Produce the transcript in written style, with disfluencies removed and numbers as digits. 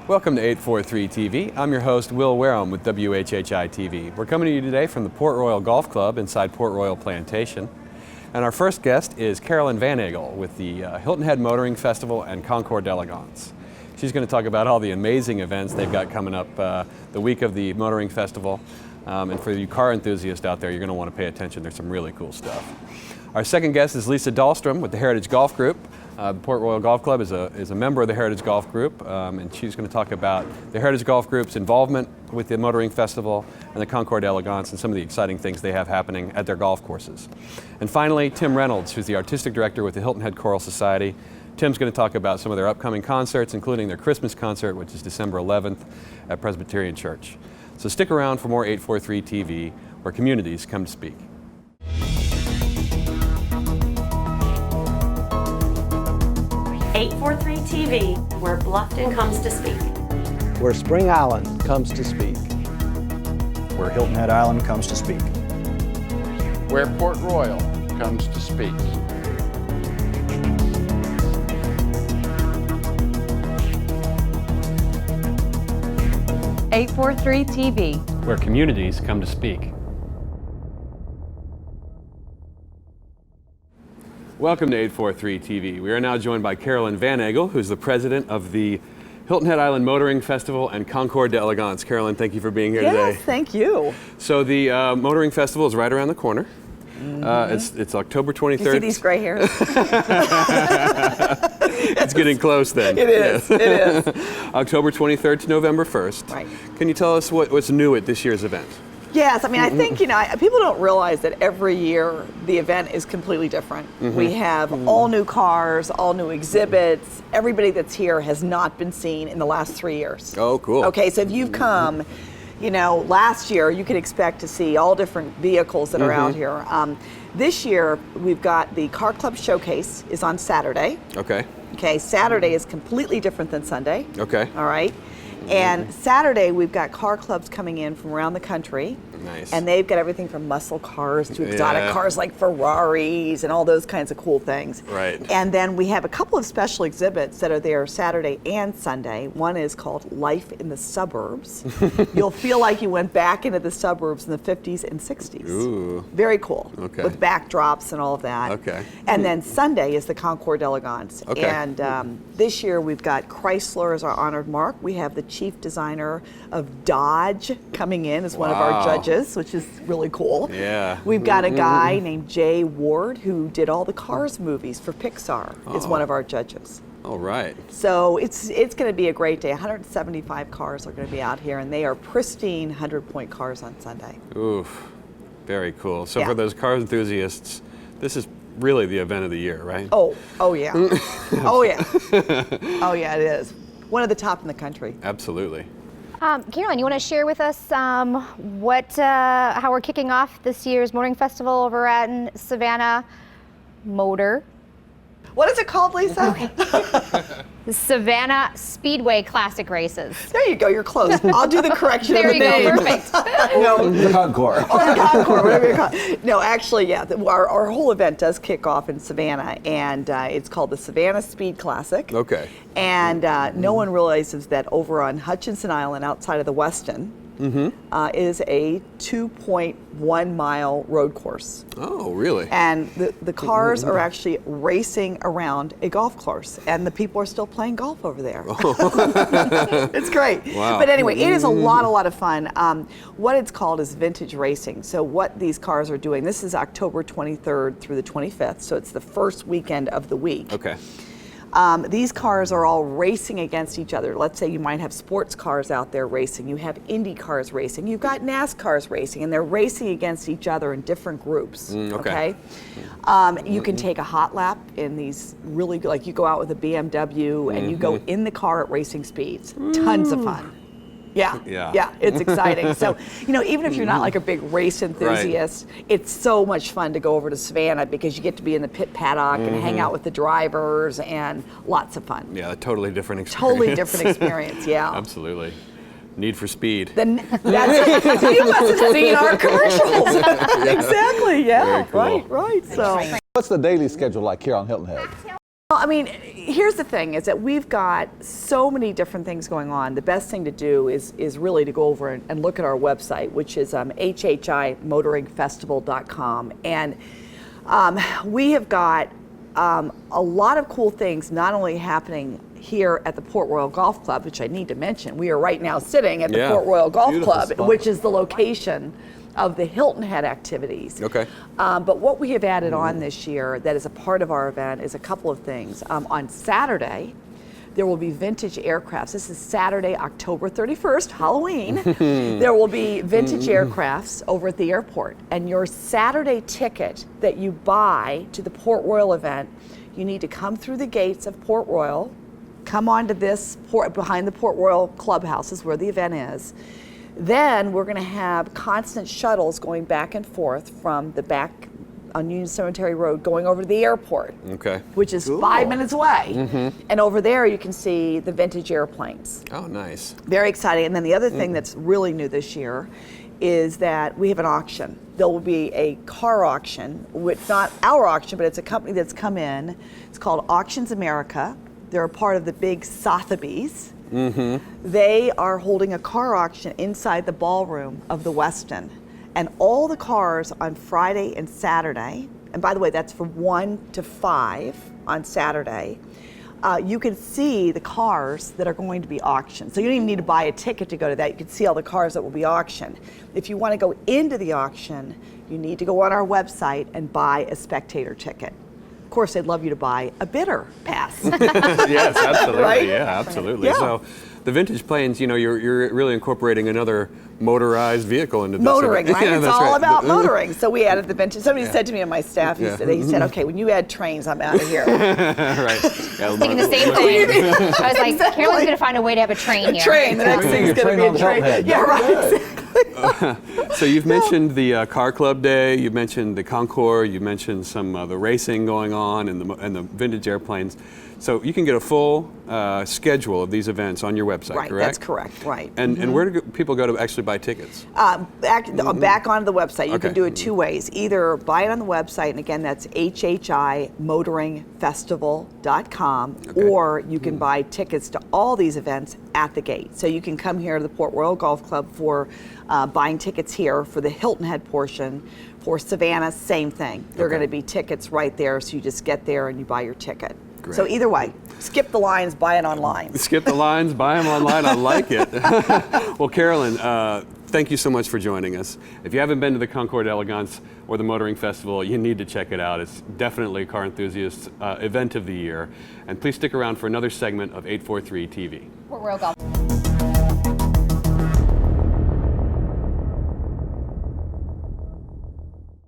Welcome to 843 TV. I'm your host, Will Wareham with WHHI-TV. We're coming to you today from the Port Royal Golf Club inside Port Royal Plantation. And our first guest is Carolyn Vanagel with the Hilton Head Motoring Festival and Concours d'Elegance. She's going to talk about all the amazing events they've got coming up the week of the Motoring Festival. And for you car enthusiasts out there, you're going to want to pay attention. There's some really cool stuff. Our second guest is Lisa Dahlstrom with the Heritage Golf Group. The Port Royal Golf Club is a member of the Heritage Golf Group, and she's going to talk about the Heritage Golf Group's involvement with the Motoring Festival and the Concours d'Elegance and some of the exciting things they have happening at their golf courses. And finally, Tim Reynolds, who's the Artistic Director with the Hilton Head Choral Society. Tim's going to talk about some of their upcoming concerts, including their Christmas concert, which is December 11th at Presbyterian Church. So stick around for more 843 TV, where communities come to speak. .843 TV, where Bluffton comes to speak. Where Spring Island comes to speak. Where Hilton Head Island comes to speak. Where Port Royal comes to speak. .843 TV, where communities come to speak. Welcome to 843 TV. We are now joined by Carolyn Vanagel, who's the president of the Hilton Head Island Motoring Festival and Concours d'Elegance. Carolyn, thank you for being here today. Yes, thank you. So the Motoring Festival is right around the corner. It's October 23rd. You see these gray hairs? It's getting close then. It is, it is. October 23rd to November 1st. Right. Can you tell us what's new at this year's event? Yes, I mean, I think, people don't realize that every year the event is completely different. We have all new cars, all new exhibits. Everybody that's here has not been seen in the last 3 years. Oh, cool. Okay, so if you've come, last year you could expect to see all different vehicles that are out here. This year we've got the Car Club Showcase is on Saturday. Okay. Okay, Saturday is completely different than Sunday. Okay. All right. And Saturday, we've got car clubs coming in from around the country. Nice. And they've got everything from muscle cars to exotic cars like Ferraris and all those kinds of cool things. Right. And then we have a couple of special exhibits that are there Saturday and Sunday. One is called Life in the Suburbs. You'll feel like you went back into the suburbs in the 50s and 60s. Ooh. Very cool. Okay. With backdrops and all of that. Okay. And then Sunday is the Concours d'Elegance. Okay. And this year we've got Chrysler as our honored mark. We have the chief designer of Dodge coming in as one of our judges, which is really cool. Yeah. We've got a guy named Jay Ward who did all the Cars movies for Pixar is one of our judges. All right. So it's going to be a great day. 175 cars are going to be out here, and they are pristine 100-point cars on Sunday. Oof. Very cool. So Yeah. for those car enthusiasts, this is really the event of the year, right? Oh yeah. Oh yeah. Oh yeah, it is. One of the top in the country. Absolutely. Carolyn, you want to share with us how we're kicking off this year's Motoring Festival over at Savannah Motor? What is it called, Lisa? The Savannah Speedway Classic Races. There you go, you're close. I'll do the correction There of the you name. go, perfect. No, The Concours. or the Concours, whatever you call it. No, actually, yeah, our whole event does kick off in Savannah, and it's called the Savannah Speed Classic. Okay. And no one realizes that over on Hutchinson Island, outside of the Westin, is a 2.1 mile road course. Oh, really? And the cars are actually racing around a golf course, and the people are still playing golf over there. It's great. Wow. But anyway, it is a lot of fun. What it's called is vintage racing. So what these cars are doing, this is October 23rd through the 25th, so it's the first weekend of the week. Okay. These cars are all racing against each other. Let's say you might have sports cars out there racing. You have Indy cars racing. You've got NASCARs racing, and they're racing against each other in different groups. Okay. You can take a hot lap in these really good, like you go out with a BMW and you go in the car at racing speeds. Tons of fun. Yeah, it's exciting. So, even if you're not like a big race enthusiast, it's so much fun to go over to Savannah because you get to be in the pit paddock and hang out with the drivers, and lots of fun. Yeah, a totally different experience. Totally different experience, yeah. Absolutely. Need for Speed. Then that's you must have seen our commercials. Exactly, yeah. Very cool. Right. So What's the daily schedule like here on Hilton Head? Well, I mean, here's the thing, is that we've got so many different things going on. The best thing to do is really to go over and look at our website, which is HHImotoringfestival.com. And we have got a lot of cool things not only happening here at the Port Royal Golf Club, which I need to mention. We are right now sitting at the Port Royal Golf Club, spot. which is the location of the Hilton Head activities. Okay. But what we have added on this year that is a part of our event is a couple of things. On Saturday, there will be vintage aircrafts. This is Saturday, October 31st, Halloween. There will be vintage aircrafts over at the airport. And your Saturday ticket that you buy to the Port Royal event, you need to come through the gates of Port Royal, come onto this behind the Port Royal clubhouse is where the event is. Then we're going to have constant shuttles going back and forth from the back on Union Cemetery Road going over to the airport, which is 5 minutes away. And over there you can see the vintage airplanes. Oh, nice. Very exciting. And then the other thing that's really new this year is that we have an auction. There will be a car auction, with not our auction, but it's a company that's come in. It's called Auctions America. They're a part of the big Sotheby's. They are holding a car auction inside the ballroom of the Westin. And all the cars on Friday and Saturday, and by the way, that's from 1 to 5 on Saturday, you can see the cars that are going to be auctioned. So you don't even need to buy a ticket to go to that. You can see all the cars that will be auctioned. If you want to go into the auction, you need to go on our website and buy a spectator ticket. Of course, they'd love you to buy a bidder pass. Yes, absolutely. Right? Yeah, absolutely. Yeah. So the vintage planes, you know, you're really incorporating another motorized vehicle into this. Motoring, right? Yeah, It's that's all right. about motoring. So we added the vintage. Somebody said to me on my staff, they said, okay, when you add trains, I'm out of here. Right. Yeah, Thinking the same thing. I was like, Carolyn's going to find a way to have a train here. Train, the next thing's going to be a train. Yeah, right. So you've mentioned the Car Club Day, you've mentioned the Concours, you've mentioned some the racing going on and the vintage airplanes. So you can get a full schedule of these events on your website, Right, correct? that's correct, right. And where do people go to actually buy tickets? Back onto the website. You Okay. can do it two ways. Either buy it on the website, and again, that's HHImotoringfestival.com, or you can buy tickets to all these events at the gate. So you can come here to the Port Royal Golf Club for buying tickets here for the Hilton Head portion. For Savannah, same thing. There are going to be tickets right there, so you just get there and you buy your ticket. Great. So either way, skip the lines, buy it online. Skip the lines, buy them online. I like it. Well, Carolyn, thank you so much for joining us. If you haven't been to the Concours Elegance or the Motoring Festival, you need to check it out. It's definitely a car enthusiast event of the year. And please stick around for another segment of 843 TV. Port Royal Golf.